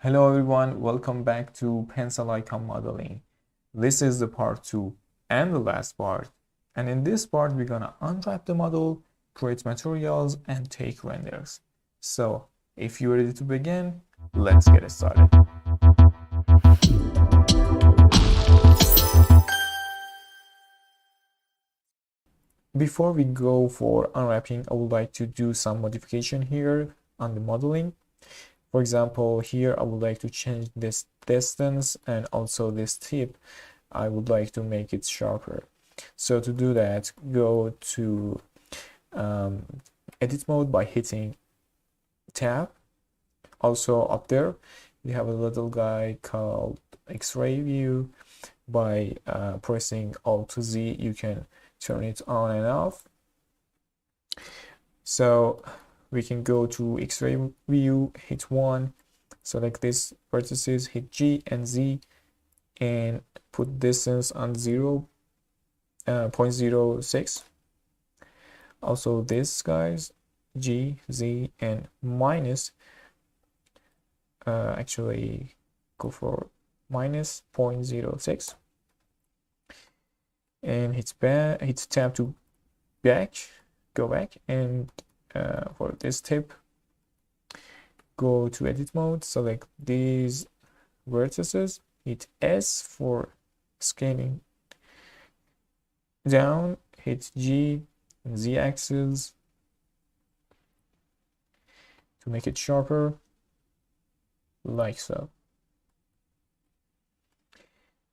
Hello everyone, welcome back to Pencil Icon Modeling. This is the part 2 and the last part. And in this part, we're gonna unwrap the model, create materials, and take renders. So if you're ready to begin, let's get started. Before we go for unwrapping, I would like to do some modification here on the modeling. For example, here I would like to change this distance and also this tip. I would like to make it sharper. So to do that, go to edit mode by hitting tab. Also up there, we have a little guy called X-ray view. By pressing Alt Z, you can turn it on and off. So we can go to X-ray view, hit 1, select these vertices, hit G and Z, and put distance on 0.06. Also this guys, G, Z, and minus, actually go for minus 0.06, and hit tab to go back, and for this tip, go to edit mode, select these vertices, hit S for scaling down, hit G and Z axis to make it sharper, like so.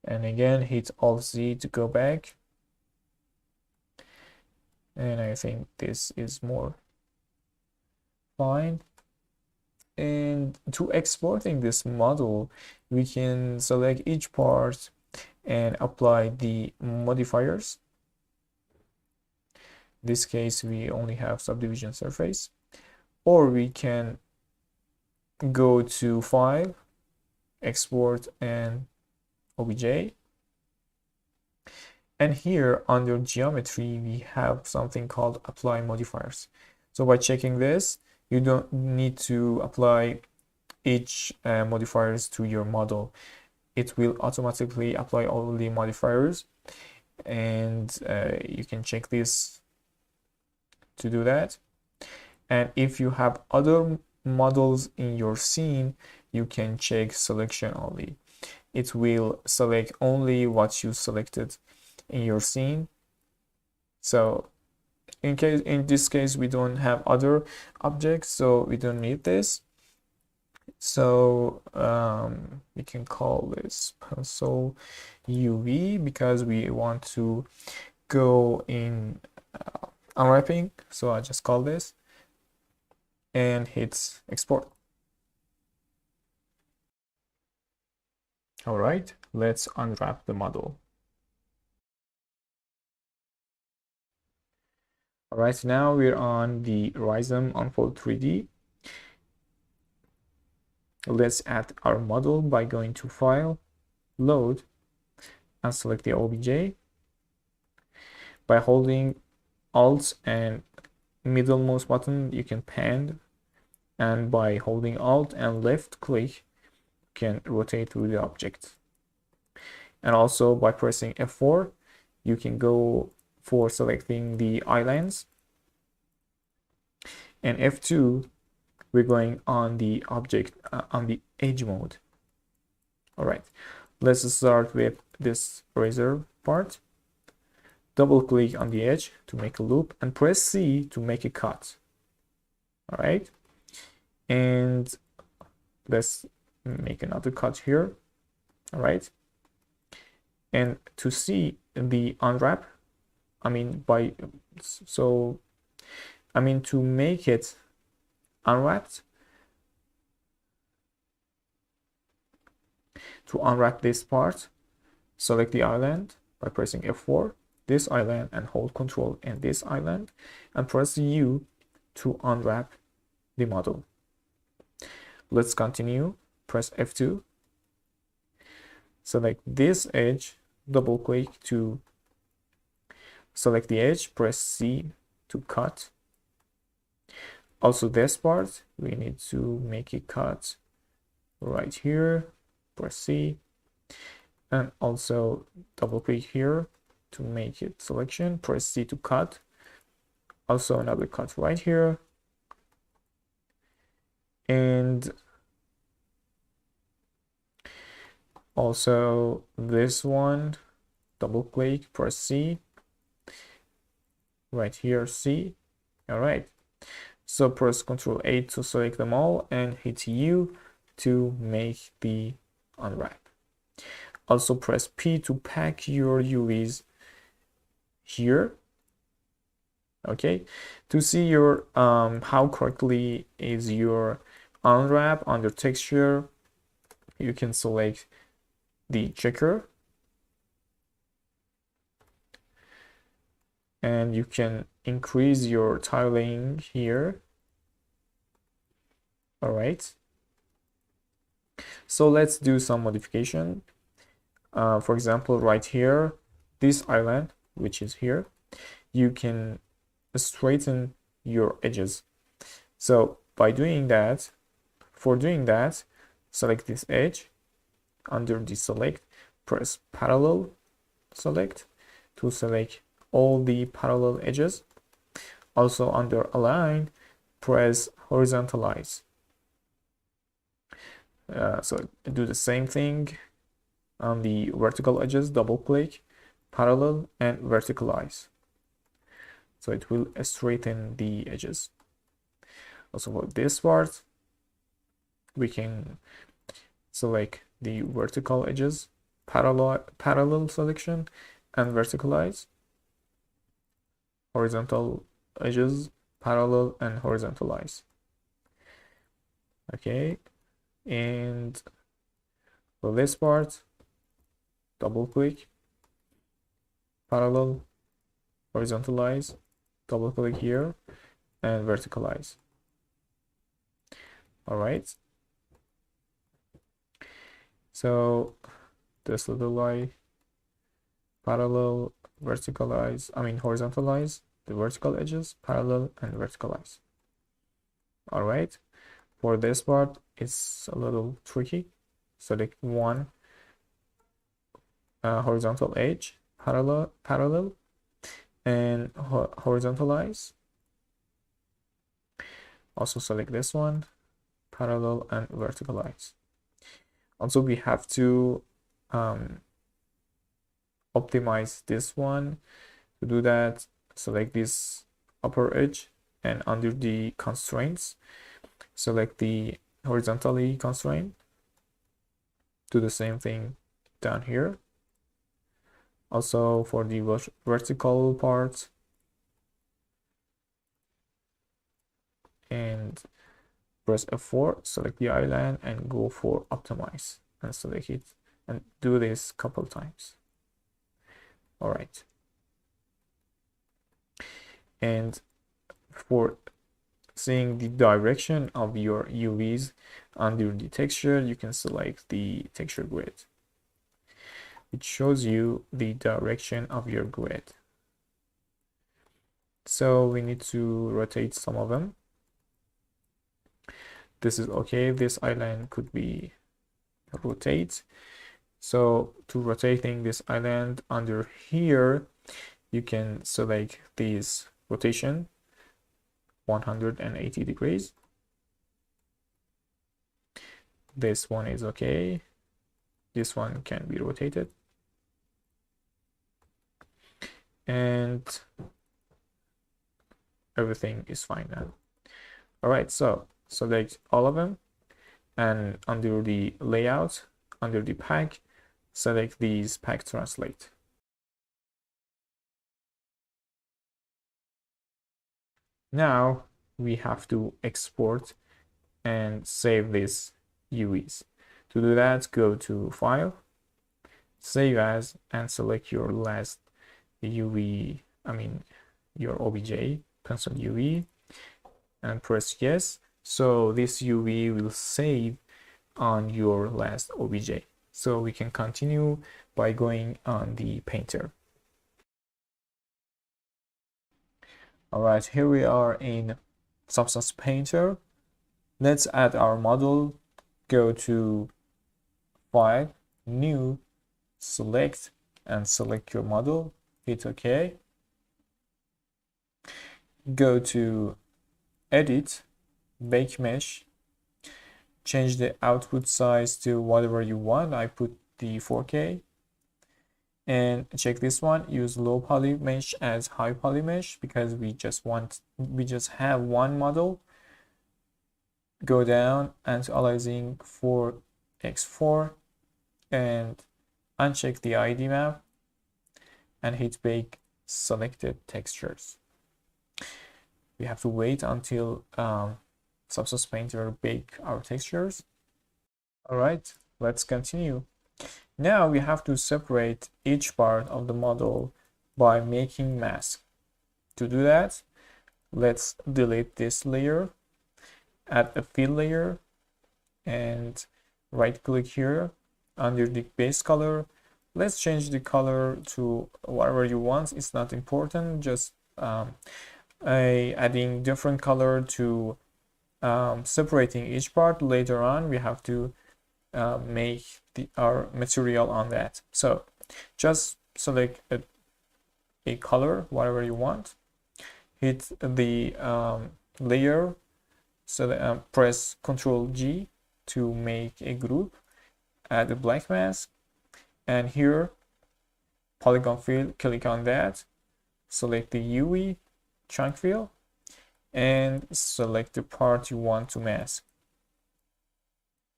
And again, hit Alt Z to go back. And I think this is more fine. And to exporting this model, we can select each part and apply the modifiers. In this case, we only have subdivision surface, or we can go to File, Export, and OBJ. And here under geometry, we have something called apply modifiers. So by checking this, you don't need to apply each modifiers to your model. It will automatically apply all the modifiers, and you can check this to do that. And if you have other models in your scene, you can check selection only. It will select only what you selected in your scene. So in this case, we don't have other objects, so we don't need this. So we can call this pencil UV because we want to go in unwrapping. So I just call this and hit export. All right, let's unwrap the model. All right, now we're on the Rhizome Unfold 3D. Let's add our model by going to File, Load, and select the OBJ. By holding Alt and middlemost button, you can pan, and by holding Alt and left click, you can rotate through the object. And also by pressing F4, you can go for selecting the islands, and F2, we're going on the object on the edge mode. All right, let's start with this razor part. Double click on the edge to make a loop and press C to make a cut. All right, and let's make another cut here. All right, and to see the unwrap, to make it unwrapped, to unwrap this part, select the island by pressing F4, this island, and hold Control and this island, and press U to unwrap the model. Let's continue. Press F2, select this edge, double click to select the edge, press C to cut. Also this part, we need to make it cut right here, press C, and also double click here to make it selection, press C to cut, also another cut right here, and also this one, double click, press C, right here, C. All right, so press Ctrl A to select them all and hit U to make the unwrap. Also press P to pack your UVs here. Okay, to see your how correctly is your unwrap under texture, you can select the checker and you can increase your tiling here. All right, so let's do some modification. For example, right here, this island, which is here, you can straighten your edges. So by doing that, select this edge. Under the select, press parallel select to select all the parallel edges. Also under align, press horizontalize. So do the same thing on the vertical edges, double click, parallel, and verticalize. So it will straighten the edges. Also for this part, we can select the vertical edges, parallel selection, and verticalize. Horizontal edges, parallel, and horizontalize. Okay, and for this part, double click, parallel, horizontalize, double click here, and verticalize. All right, so this little line, parallel, horizontalize the vertical edges, parallel, and verticalize. All right, for this part, it's a little tricky. Select one horizontal edge, parallel, and horizontalize. Also select this one, parallel, and verticalize. Also, we have to optimize this one. To do that, select this upper edge, and under the constraints, select the horizontally constraint. Do the same thing down here. Also for the vertical part, and press F4, select the island, and go for optimize, and select it, and do this a couple times. All right, and for seeing the direction of your UVs under the texture, you can select the texture grid. It shows you the direction of your grid. So we need to rotate some of them. This is okay. This island could be rotate. So to rotating this island under here, you can select this rotation 180 degrees. This one is okay. This one can be rotated. And everything is fine now. All right, so select all of them, and under the layout, under the pack, select these pack translate. Now we have to export and save these UVs. To do that, go to File, Save As, and select your last UV, your OBJ, pencil UV, and press yes. So this UV will save on your last OBJ. So we can continue by going on the painter. All right, here we are in Substance Painter. Let's add our model go to File, New, Select, and select your model. Hit OK. Go to Edit, Bake Mesh, change the output size to whatever you want. I put the 4K. And check this one, use low poly mesh as high poly mesh because we just have one model. Go down anti-aliasing for X4 and uncheck the ID map and hit bake selected textures. We have to wait until Substance Painter bake our textures. All right, let's continue. Now we have to separate each part of the model by making mask. To do that, let's delete this layer, add a fill layer, and right click here under the base color. Let's change the color to whatever you want. It's not important, just adding different color to separating each part. Later on we have to make our material on that. So just select a color, whatever you want, hit the layer, so press Ctrl G to make a group, add a black mask, and here polygon fill, click on that, select the UV chunk fill, and select the part you want to mask,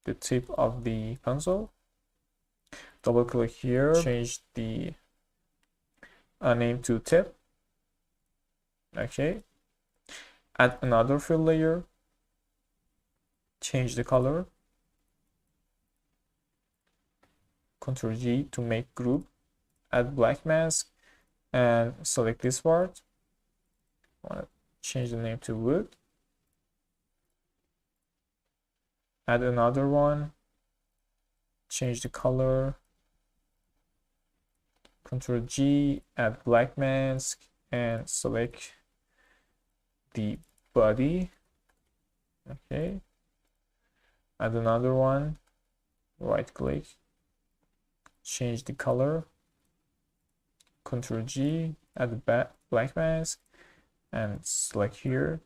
the tip of the pencil. Double click here, change the name to tip. Okay, add another fill layer, change the color, Ctrl G to make group, add black mask, and select this part. I want to change the name to wood, add another one, change the color, Ctrl G, add black mask, and select the body. Okay, add another one, right click, change the color, Ctrl G, add the black mask, and select here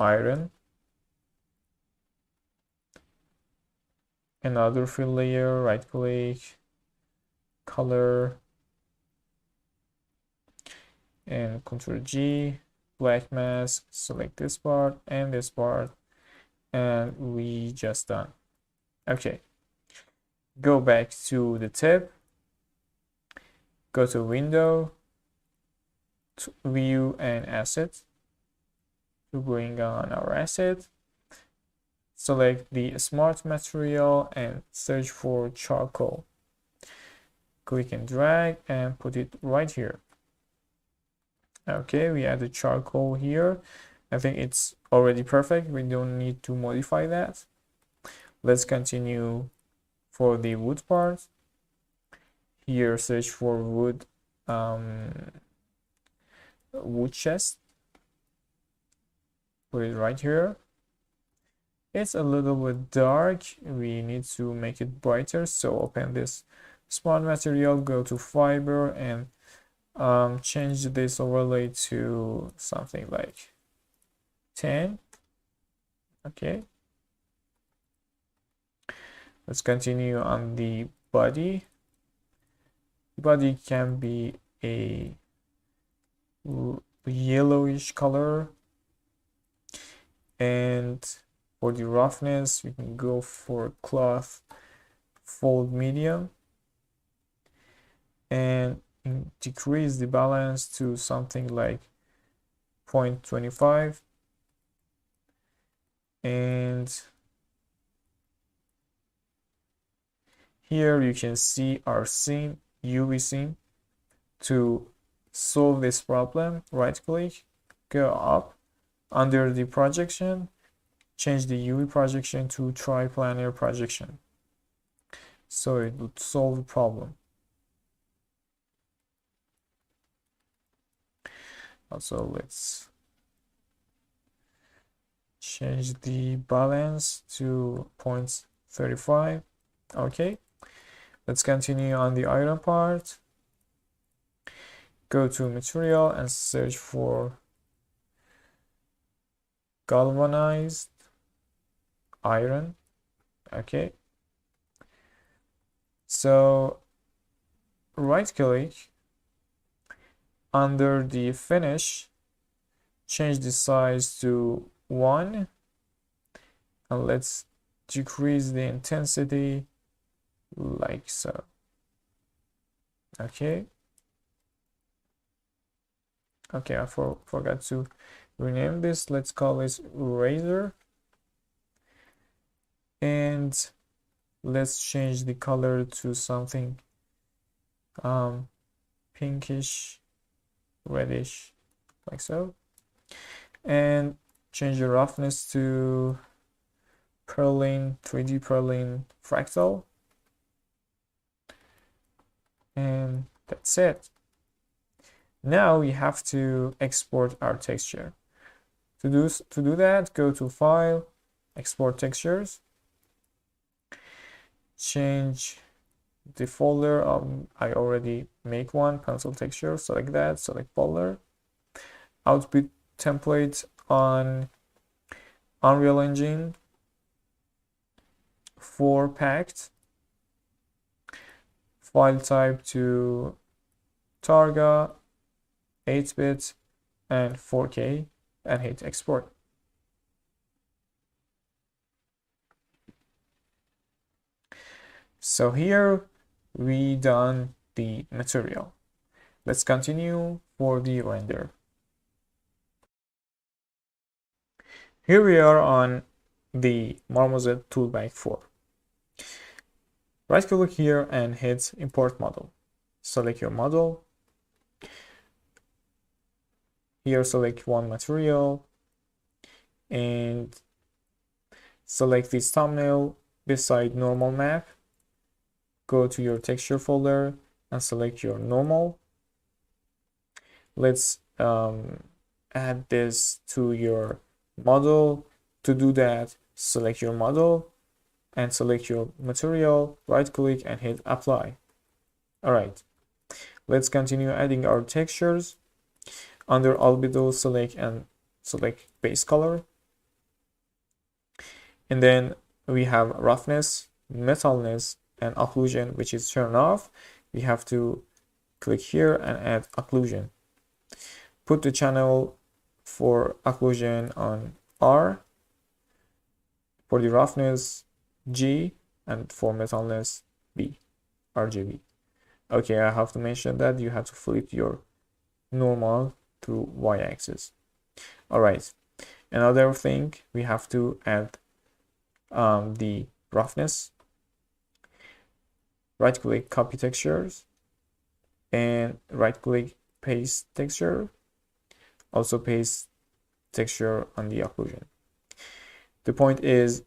iron, another fill layer, right click, color, and Ctrl G, black mask, select this part and this part, and we just done. Okay, go back to the tip, go to window, to view and asset, to bring on our asset, select the smart material and search for charcoal. Click and drag and put it right here. Okay, we add the charcoal here. I think it's already perfect. We don't need to modify that. Let's continue for the wood part. Here, search for wood chest. Put it right here. It's a little bit dark. We need to make it brighter. So open this smart material, go to fiber, and change this overlay to something like 10. Okay, let's continue on the body. The body can be a yellowish color, and for the roughness we can go for cloth fold medium and decrease the balance to something like 0.25, and here you can see our scene, UV scene. To solve this problem, right click, go up under the projection, change the UV projection to triplanar projection, so it would solve the problem. Also, let's change the balance to 0.35. Okay, let's continue on the iron part. Go to material and search for galvanized iron. Okay, so right click under the finish, change the size to 1, and let's decrease the intensity like so. Okay, I forgot to rename this. Let's call this razor, and let's change the color to something pinkish reddish like so, and change the roughness to Perlin 3D Perlin fractal, and that's it. Now we have to export our texture. To do that, go to File, Export Textures, change the folder. I already make one, pencil texture. Select that, select folder, output template on Unreal Engine 4 packed, file type to Targa, 8-bit and 4K, and hit export. So here we done the material. Let's continue for the render. Here we are on the Marmoset Toolbag 4. Right click here and hit import model. Select your model. Here select one material and select this thumbnail beside normal map. Go to your texture folder and select your normal. Let's add this to your model. To do that, select your model and select your material, right click and hit apply. All right, let's continue adding our textures. Under albedo, select base color, and then we have roughness, metalness, and occlusion, which is turned off. We have to click here and add occlusion. Put the channel for occlusion on R, for the roughness G, and for metalness B, RGB. Okay, I have to mention that you have to flip your normal to y-axis. All right, another thing, we have to add the roughness. Right click, copy textures, and right click, paste texture. Also paste texture on the occlusion. The point is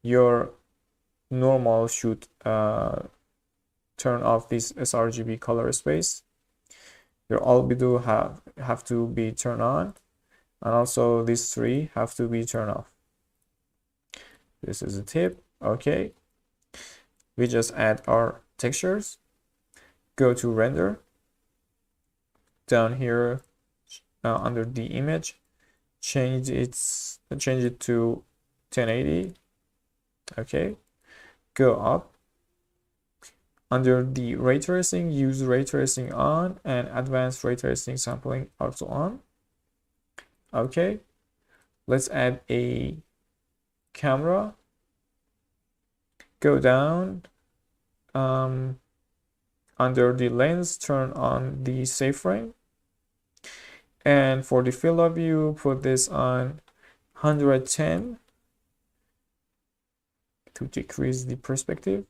your normal should turn off this sRGB color space. Your albedo have to be turned on, and also these three have to be turned off. This is a tip. Okay, we just add our textures. Go to render. Down here under the image, change it to 1080. Okay, go up. Under the ray tracing, use ray tracing on and advanced ray tracing sampling also on. Okay, let's add a camera. Go down. Under the lens, turn on the save frame. And for the field of view, put this on 110 to decrease the perspective.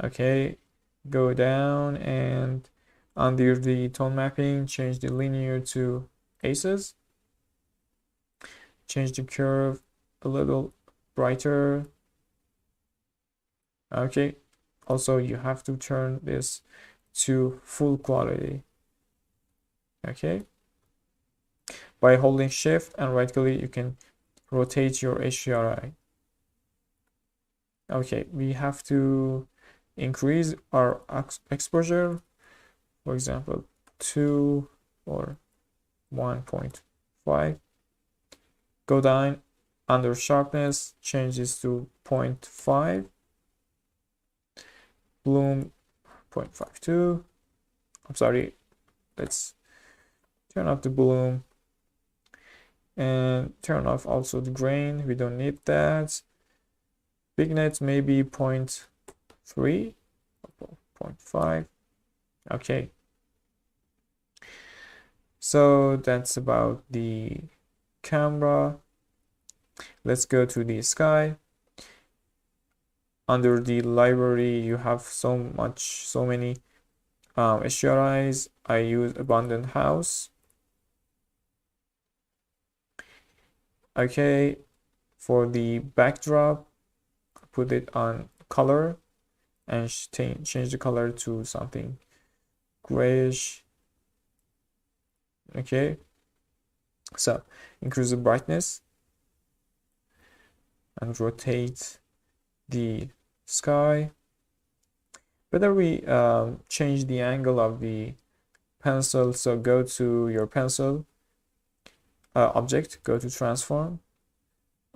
Okay, go down and under the tone mapping, change the linear to aces. Change the curve a little brighter. Okay, also you have to turn this to full quality. Okay, By holding shift and right click, you can rotate your HDRI. Okay, we have to increase our exposure, for example, 2 or 1.5. Go down under sharpness, change this to 0.5. Bloom 0.52. I'm sorry, let's turn off the bloom and turn off also the grain. We don't need that. Bigness maybe 0.3, 0.5. Okay. So that's about the camera. Let's go to the sky. Under the library, you have so many HDRIs. I use abandoned house. Okay, for the backdrop, put it on color and change the color to something grayish. Okay, so increase the brightness and rotate the sky. Better we change the angle of the pencil. So go to your pencil object, go to transform.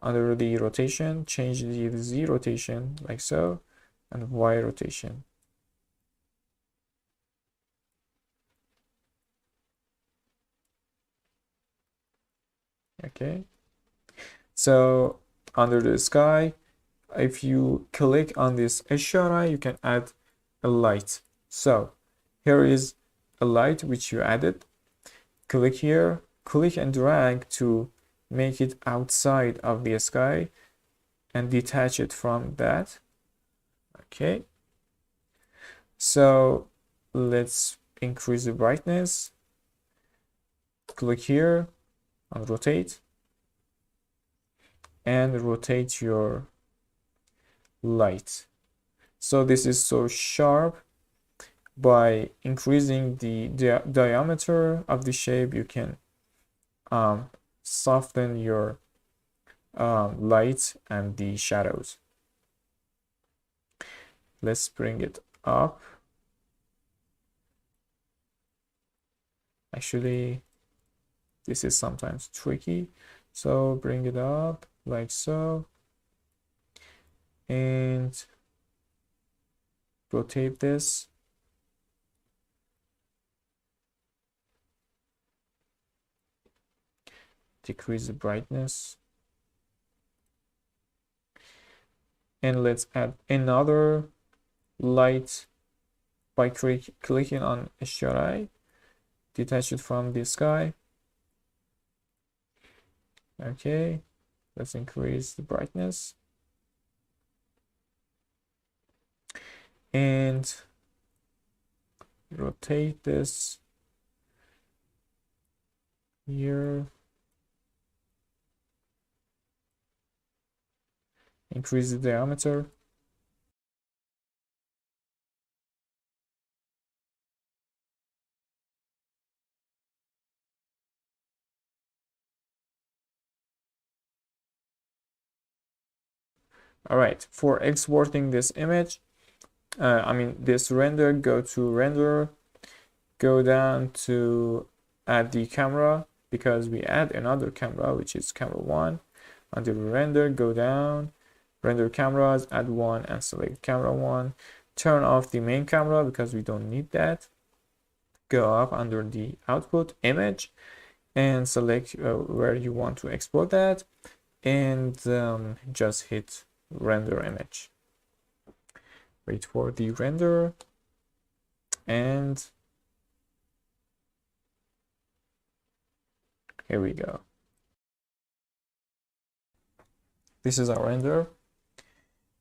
Under the rotation, change the Z rotation like so, and Y rotation. Okay, so under the sky, if you click on this HDRI, you can add a light. So here is a light which you added. Click here, click and drag to make it outside of the sky and detach it from that. Okay, so let's increase the brightness. Click here and rotate your light. So this is so sharp. By increasing the diameter of the shape, you can soften your light and the shadows. Let's bring it up. Actually, this is sometimes tricky, so bring it up like so and rotate this. Decrease the brightness. And let's add another light by clicking on HDRI. Detach it from the sky. Okay, let's increase the brightness. And rotate this here. Increase the diameter. All right, for exporting this image, this render, go to render, go down to add the camera, because we add another camera, which is camera 1. Under render, go down, render cameras, add one and select camera 1. Turn off the main camera because we don't need that. Go up under the output image and select where you want to export that, and just hit render image. Wait for the render, and here we go. This is our render.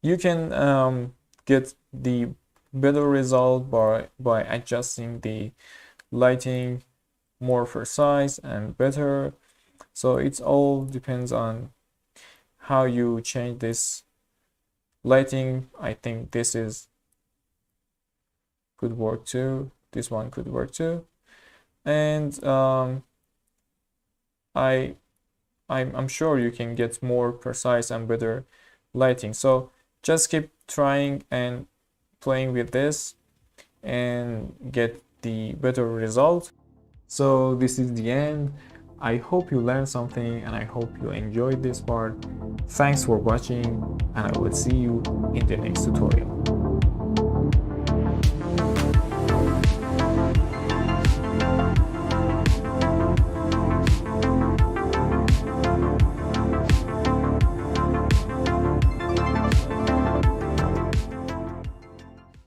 You can get the better result by adjusting the lighting more precise and better. So it's all depends on how you change this lighting. I think this is could work too. This one could work too. And I I'm sure you can get more precise and better lighting. So just keep trying and playing with this and get the better result. So this is the end. I hope you learned something and I hope you enjoyed this part. Thanks for watching and I will see you in the next tutorial.